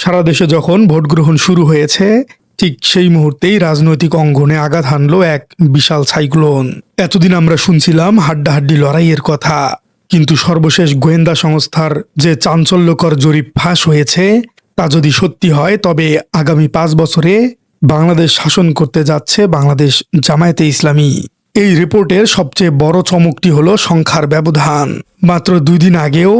সারা দেশে যখন ভোট গ্রহণ শুরু হয়েছে, ঠিক সেই মুহূর্তেই রাজনৈতিক অঙ্গনে আঘাত হানল এক বিশাল সাইক্লোন। এতদিন আমরা শুনছিলাম হাড্ডাহাড্ডি লড়াইয়ের কথা, কিন্তু সর্বশেষ গোয়েন্দা সংস্থার যে চাঞ্চল্যকর জরিপ ফাঁস হয়েছে তা যদি সত্যি হয়, তবে আগামী 5 বছরে বাংলাদেশ শাসন করতে যাচ্ছে বাংলাদেশ জামায়াতে ইসলামী। এই রিপোর্টের সবচেয়ে বড় চমকটি হলো সংখ্যার ব্যবধান। মাত্র 2 দিন আগেও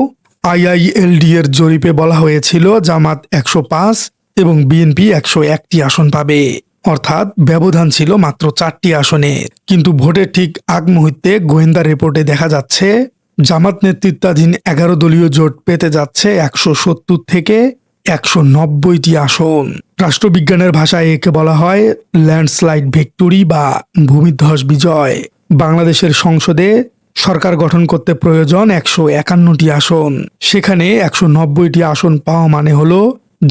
আইআইএলডি এর জরিপে বলা হয়েছিল জামাত 105 এবং বিএনপি 101টি আসন পাবে, অর্থাৎ ব্যবধান ছিল মাত্র 4টি আসনে। কিন্তু ভোটের ঠিক আগ মুহূর্তে গোয়েন্দা রিপোর্টে দেখা যাচ্ছে জামাত নেতৃত্বাধীন 11 দলীয় জোট পেতে যাচ্ছে 170 থেকে 190টি আসন। রাষ্ট্রবিজ্ঞানের ভাষায় একে বলা হয় ল্যান্ডস্লাইড ভিক্টোরি বা ভূমিধ্বস বিজয়। বাংলাদেশের সংসদে সরকার গঠন করতে প্রয়োজন 151টি আসন। সেখানে 190টি আসন পাওয়া মানে হলো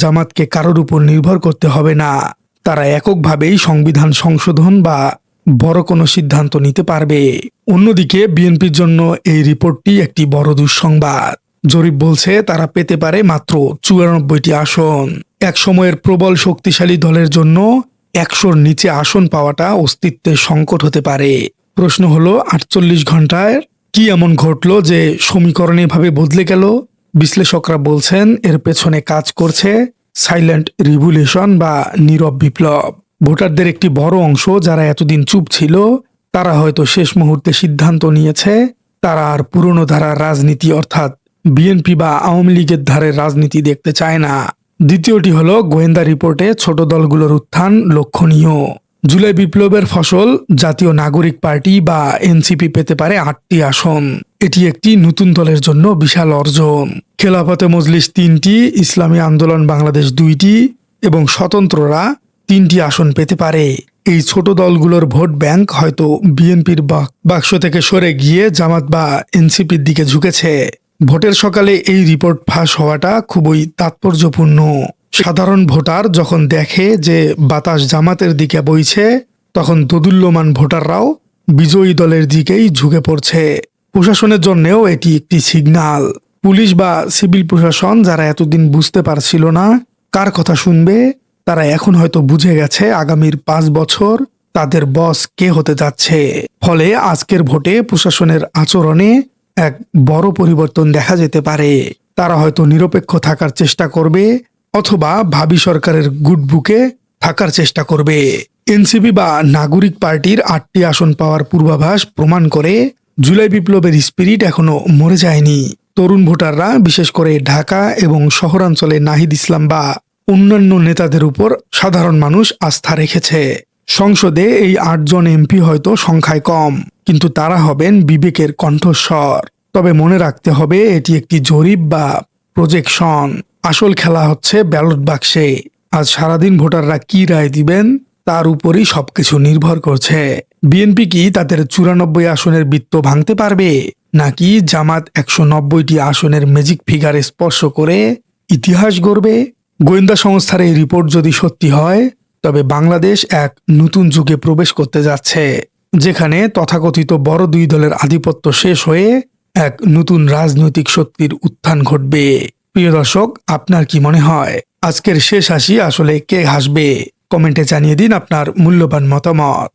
জামাতকে কারোর উপর নির্ভর করতে হবে না, তারা এককভাবেই সংবিধান সংশোধন বা বড় কোনো সিদ্ধান্ত নিতে পারবে। অন্যদিকে বিএনপির জন্য এই রিপোর্টটি একটি বড় দুঃসংবাদ। জরিপ বলছে তারা পেতে পারে মাত্র 94টি আসন। এক সময়ের প্রবল শক্তিশালী দলের জন্য 100-র নিচে আসন পাওয়াটা অস্তিত্বের সংকট হতে পারে। প্রশ্ন হলো 48 ঘন্টায় কি এমন ঘটলো যে সমীকরণ এভাবে বদলে গেল? বিশ্লেষকরা বলছেন এর পেছনে কাজ করছে সাইলেন্ট রিভলিউশন বা নীরব বিপ্লব। ভোটারদের একটি বড় অংশ যারা এতদিন চুপ ছিল, তারা হয়তো শেষ মুহূর্তে সিদ্ধান্ত নিয়েছে তারা আর পুরনো ধারার রাজনীতি অর্থাৎ বিএনপি বা আওয়ামী লীগের ধারের রাজনীতি দেখতে চায় না। দ্বিতীয়টি হলো গোয়েন্দা রিপোর্টে ছোট দলগুলোর উত্থান লক্ষণীয়। জুলাই বিপ্লবের ফসল জাতীয় নাগরিক পার্টি বা এনসিপি পেতে পারে 8টি আসন। এটি একটি নতুন দলের জন্য বিশাল অর্জন। খেলাফতে মজলিস 3টি, ইসলামী আন্দোলন বাংলাদেশ 2টি এবং স্বতন্ত্ররা 3টি আসন পেতে পারে। এই ছোট দলগুলোর ভোট ব্যাংক হয়তো বিএনপির বাক্স থেকে সরে গিয়ে জামাত বা এনসিপির দিকে ঝুঁকেছে। ভোটের সকালে এই রিপোর্ট ফাঁস হওয়াটা খুবই তাৎপর্যপূর্ণ। সাধারণ ভোটার যখন দেখে যে বাতাস জামাতের দিকে বইছে, তখন দোদুল্যমান ভোটাররাও বিজয়ী দলের দিকেই ঝুঁকে পড়ছে। প্রশাসনের জন্যও এটি একটি সিগন্যাল। পুলিশ বা সিভিল প্রশাসন যারা এতদিন বুঝতে পারছিল না কার কথা শুনবে, তারা এখন হয়তো বুঝে গেছে আগামীর 5 বছর তাদের বস কে হতে যাচ্ছে। ফলে আজকের ভোটে প্রশাসনের আচরণে এক বড় পরিবর্তন দেখা যেতে পারে। তারা হয়তো নিরপেক্ষ থাকার চেষ্টা করবে অথবা ভাবি সরকারের গুডবুকে থাকার চেষ্টা করবে। এনসিপি বা নাগরিক পার্টির 8টি আসন পাওয়ার পূর্বাভাস প্রমাণ করে জুলাই বিপ্লবের স্পিরিট এখনো মরে যায়নি। তরুণ ভোটাররা বিশেষ করে ঢাকা এবং শহরাঞ্চলে নাহিদ ইসলাম বা অন্যান্য নেতাদের উপর সাধারণ মানুষ আস্থা রেখেছে। সংসদে এই 8 জন এমপি হয়তো সংখ্যায় কম, কিন্তু তারা হবেন বিবেকের কণ্ঠস্বর। তবে মনে রাখতে হবে এটি একটি জরিপ বা প্রজেকশন। আসল খেলা হচ্ছে ব্যালট বাক্সে। আজ সারাদিন ভোটাররা কি রায় দিবেন তার উপরই সবকিছু নির্ভর করছে। বিএনপি কি তাদের 94 আসনের বৃত্ত ভাঙতে পারবে, নাকি জামাত 190টি আসনের ম্যাজিক ফিগারে স্পর্শ করে ইতিহাস গড়বে? গোয়েন্দা সংস্থার এই রিপোর্ট যদি সত্যি হয়, তবে বাংলাদেশ এক নতুন যুগে প্রবেশ করতে যাচ্ছে, যেখানে তথাকথিত বড় 2 দলের আধিপত্য শেষ হয়ে এক নতুন রাজনৈতিক শক্তির উত্থান ঘটবে। প্রিয় দর্শক, আপনার কি মনে হয় আজকের শেষ হাসি আসলে কে হাসবে? কমেন্টে জানিয়ে দিন আপনার মূল্যবান মতামত।